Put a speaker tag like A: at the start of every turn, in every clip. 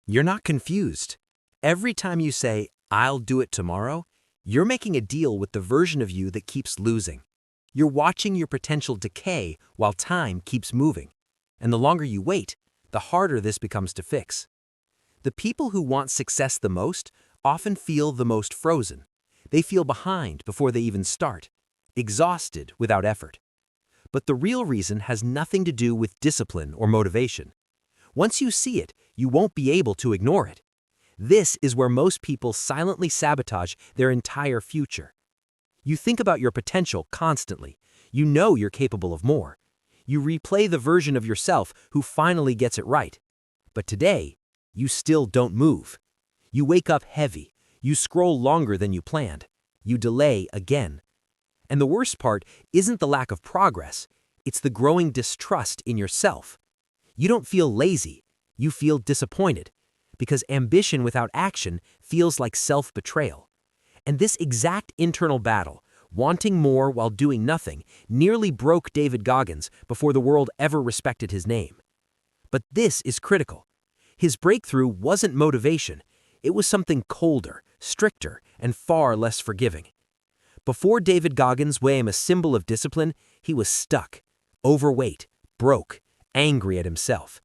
A: You're not confused. Every time you say, I'll do it tomorrow, you're making a deal with the version of you that keeps losing. You're watching your potential decay while time keeps moving. And the longer you wait, the harder this becomes to fix. The people who want success the most often feel the most frozen. They feel behind before they even start, exhausted without effort. But the real reason has nothing to do with discipline or motivation. Once you see it, you won't be able to ignore it. This is where most people silently sabotage their entire future. You think about your potential constantly. You know you're capable of more. You replay the version of yourself who finally gets it right. But today, you still don't move. You wake up heavy. You scroll longer than you planned. You delay again. And the worst part isn't the lack of progress. It's the growing distrust in yourself. You don't feel lazy. You feel disappointed. Because ambition without action feels like self-betrayal. And this exact internal battle, wanting more while doing nothing, nearly broke David Goggins before the world ever respected his name. But this is critical. His breakthrough wasn't motivation. It was something colder, stricter, and far less forgiving. Before David Goggins became a symbol of discipline, he was stuck, overweight, broke, angry at himself.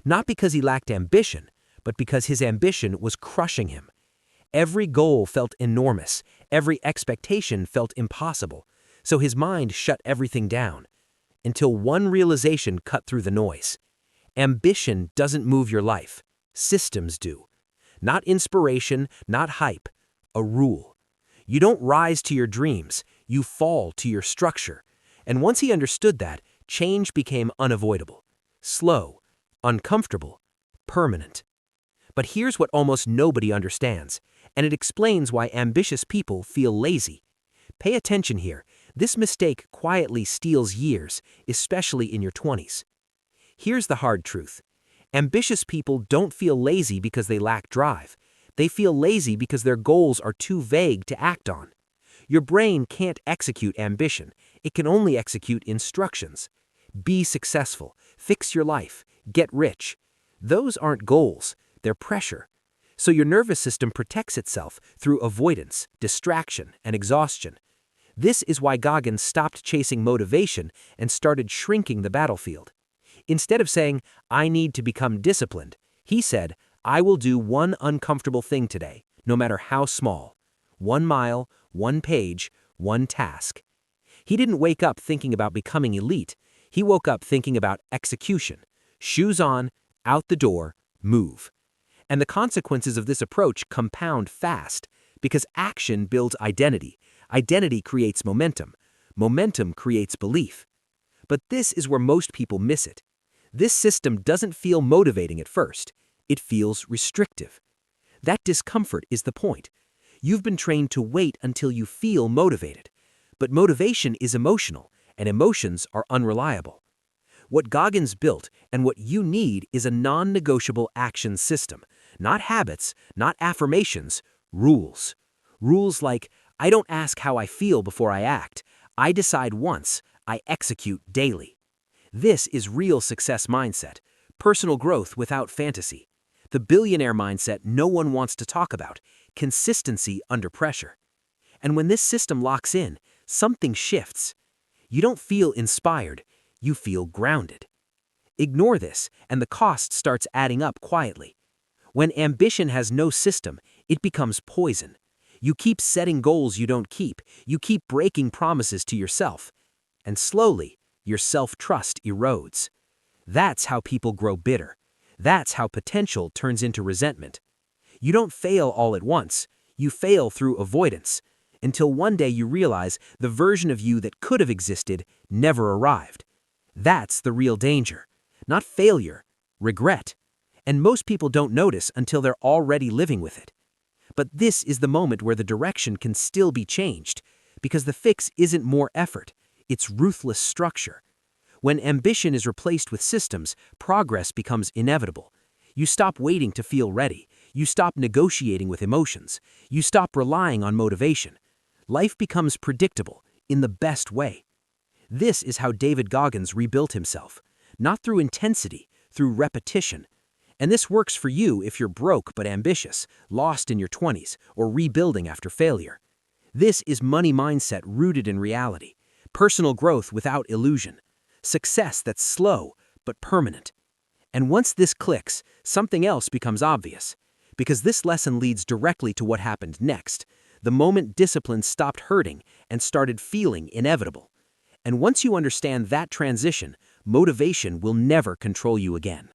A: Not because he lacked ambition, but because his ambition was crushing him. Every goal felt enormous, every expectation felt impossible, so his mind shut everything down. Until one realization cut through the noise. Ambition doesn't move your life. Systems do. Not inspiration, not hype. A rule. You don't rise to your dreams, you fall to your structure. And once he understood that, change became unavoidable. Slow, uncomfortable, permanent. But here's what almost nobody understands, and it explains why ambitious people feel lazy. Pay attention here. This mistake quietly steals years, especially in your 20s. Here's the hard truth. Ambitious people don't feel lazy because they lack drive. They feel lazy because their goals are too vague to act on. Your brain can't execute ambition. It can only execute instructions. Be successful. Fix your life. Get rich. Those aren't goals. They're pressure. So your nervous system protects itself through avoidance, distraction, and exhaustion. This is why Goggins stopped chasing motivation and started shrinking the battlefield. Instead of saying, I need to become disciplined, he said, I will do one uncomfortable thing today, no matter how small. 1 mile, 1 page, 1 task. He didn't wake up thinking about becoming elite. He woke up thinking about execution. Shoes on, out the door, move. And the consequences of this approach compound fast, because action builds identity. Identity creates momentum. Momentum creates belief. But this is where most people miss it. This system doesn't feel motivating at first. It feels restrictive. That discomfort is the point. You've been trained to wait until you feel motivated. But motivation is emotional, and emotions are unreliable. What Goggins built and what you need is a non-negotiable action system. Not habits, not affirmations, rules. Rules like, I don't ask how I feel before I act. I decide once, I execute daily. This is real success mindset, personal growth without fantasy. The billionaire mindset no one wants to talk about, consistency under pressure. And when this system locks in, something shifts. You don't feel inspired, you feel grounded. Ignore this, and the cost starts adding up quietly. When ambition has no system, it becomes poison. You keep setting goals you don't keep. You keep breaking promises to yourself. And slowly, your self-trust erodes. That's how people grow bitter. That's how potential turns into resentment. You don't fail all at once. You fail through avoidance. Until one day you realize the version of you that could have existed never arrived. That's the real danger. Not failure, regret. And most people don't notice until they're already living with it. But this is the moment where the direction can still be changed, because the fix isn't more effort, it's ruthless structure. When ambition is replaced with systems, progress becomes inevitable. You stop waiting to feel ready. You stop negotiating with emotions. You stop relying on motivation. Life becomes predictable, in the best way. This is how David Goggins rebuilt himself, not through intensity, through repetition. And this works for you if you're broke but ambitious, lost in your 20s, or rebuilding after failure. This is money mindset rooted in reality, personal growth without illusion, success that's slow but permanent. And once this clicks, something else becomes obvious, because this lesson leads directly to what happened next, the moment discipline stopped hurting and started feeling inevitable. And once you understand that transition, motivation will never control you again.